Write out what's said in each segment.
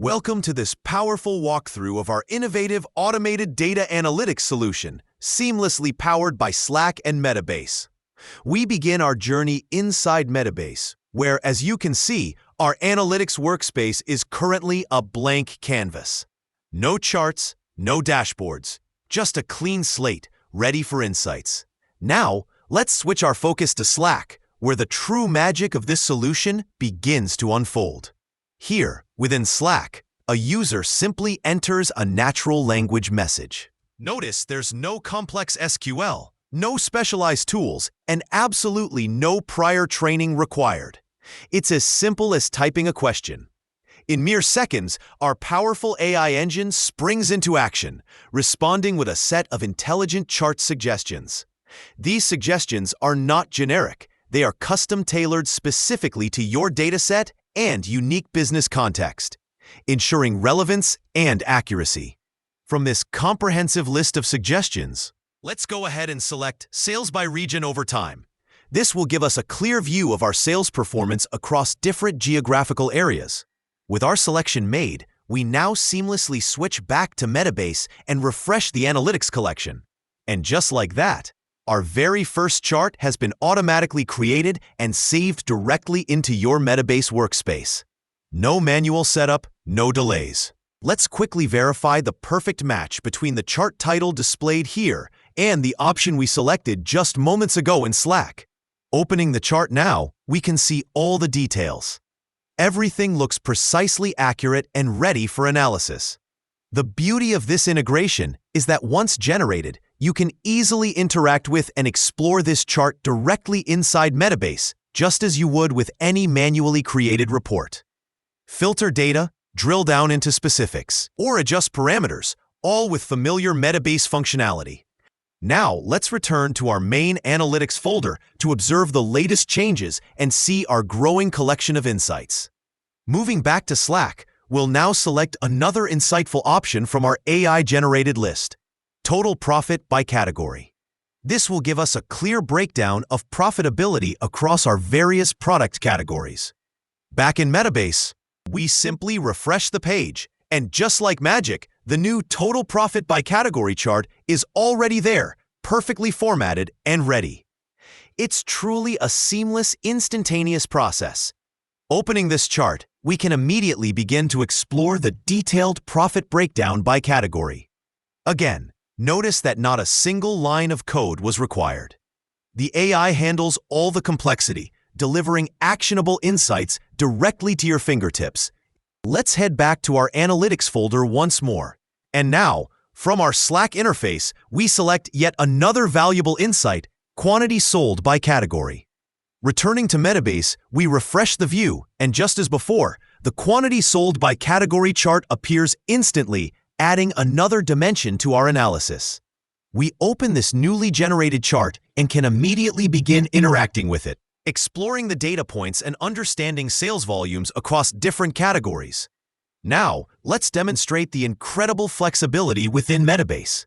Welcome to this powerful walkthrough of our innovative automated data analytics solution, seamlessly powered by Slack and Metabase. We begin our journey inside Metabase, where, as you can see, our analytics workspace is currently a blank canvas. No charts, no dashboards, just a clean slate, ready for insights. Now, let's switch our focus to Slack, where the true magic of this solution begins to unfold. Here, within Slack, a user simply enters a natural language message. Notice there's no complex SQL, no specialized tools, and absolutely no prior training required. It's as simple as typing a question. In mere seconds, our powerful AI engine springs into action, responding with a set of intelligent chart suggestions. These suggestions are not generic. They are custom-tailored specifically to your dataset and unique business context, ensuring relevance and accuracy. From this comprehensive list of suggestions, let's go ahead and select Sales by Region over Time. This will give us a clear view of our sales performance across different geographical areas. With our selection made, we now seamlessly switch back to Metabase and refresh the analytics collection. And just like that, our very first chart has been automatically created and saved directly into your Metabase workspace. No manual setup, no delays. Let's quickly verify the perfect match between the chart title displayed here and the option we selected just moments ago in Slack. Opening the chart now, we can see all the details. Everything looks precisely accurate and ready for analysis. The beauty of this integration is that once generated, you can easily interact with and explore this chart directly inside Metabase, just as you would with any manually created report. Filter data, drill down into specifics, or adjust parameters, all with familiar Metabase functionality. Now, let's return to our main analytics folder to observe the latest changes and see our growing collection of insights. Moving back to Slack, we'll now select another insightful option from our AI-generated list: Total Profit by Category. This will give us a clear breakdown of profitability across our various product categories. Back in Metabase, we simply refresh the page, and just like magic, the new Total Profit by Category chart is already there, perfectly formatted and ready. It's truly a seamless, instantaneous process. Opening this chart, we can immediately begin to explore the detailed profit breakdown by category. Again, notice that not a single line of code was required. The AI handles all the complexity, delivering actionable insights directly to your fingertips. Let's head back to our analytics folder once more. And now, from our Slack interface, we select yet another valuable insight: quantity sold by category. Returning to Metabase, we refresh the view, and just as before, the quantity sold by category chart appears instantly, adding another dimension to our analysis. We open this newly generated chart and can immediately begin interacting with it, exploring the data points and understanding sales volumes across different categories. Now, let's demonstrate the incredible flexibility within Metabase.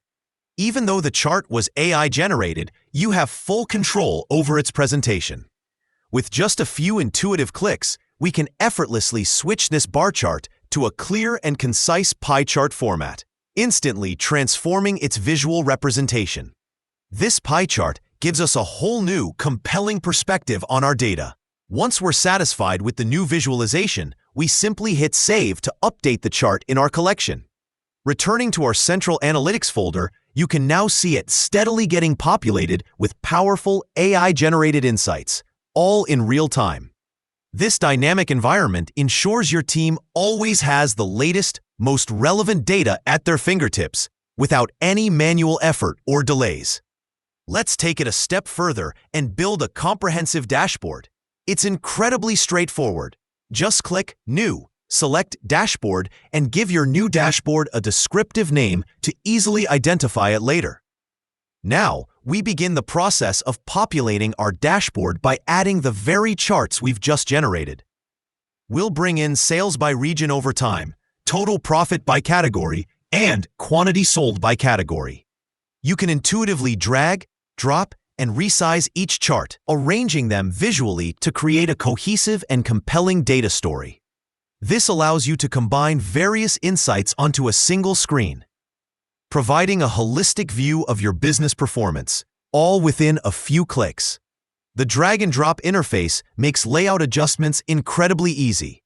Even though the chart was AI-generated, you have full control over its presentation. With just a few intuitive clicks, we can effortlessly switch this bar chart to a clear and concise pie chart format, instantly transforming its visual representation. This pie chart gives us a whole new, compelling perspective on our data. Once we're satisfied with the new visualization, we simply hit Save to update the chart in our collection. Returning to our central analytics folder, you can now see it steadily getting populated with powerful AI-generated insights, all in real time. This dynamic environment ensures your team always has the latest, most relevant data at their fingertips, without any manual effort or delays. Let's take it a step further and build a comprehensive dashboard. It's incredibly straightforward. Just click New, select Dashboard, and give your new dashboard a descriptive name to easily identify it later. Now, we begin the process of populating our dashboard by adding the very charts we've just generated. We'll bring in Sales by Region over Time, Total Profit by Category, and Quantity Sold by Category. You can intuitively drag, drop, and resize each chart, arranging them visually to create a cohesive and compelling data story. This allows you to combine various insights onto a single screen, providing a holistic view of your business performance, all within a few clicks. The drag-and-drop interface makes layout adjustments incredibly easy,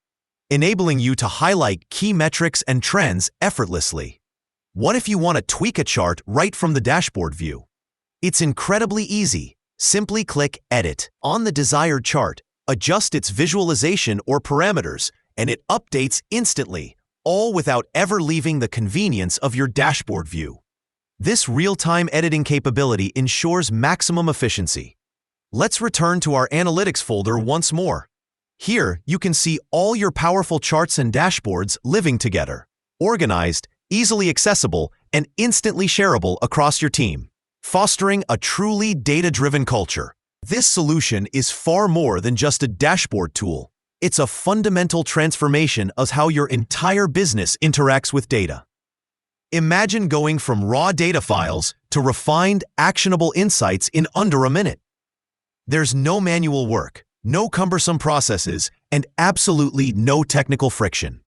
enabling you to highlight key metrics and trends effortlessly. What if you want to tweak a chart right from the dashboard view? It's incredibly easy. Simply click Edit on the desired chart, adjust its visualization or parameters, and it updates instantly, all without ever leaving the convenience of your dashboard view. This real-time editing capability ensures maximum efficiency. Let's return to our Analytics folder once more. Here, you can see all your powerful charts and dashboards living together, organized, easily accessible, and instantly shareable across your team, fostering a truly data-driven culture. This solution is far more than just a dashboard tool. It's a fundamental transformation of how your entire business interacts with data. Imagine going from raw data files to refined, actionable insights in under a minute. There's no manual work, no cumbersome processes, and absolutely no technical friction.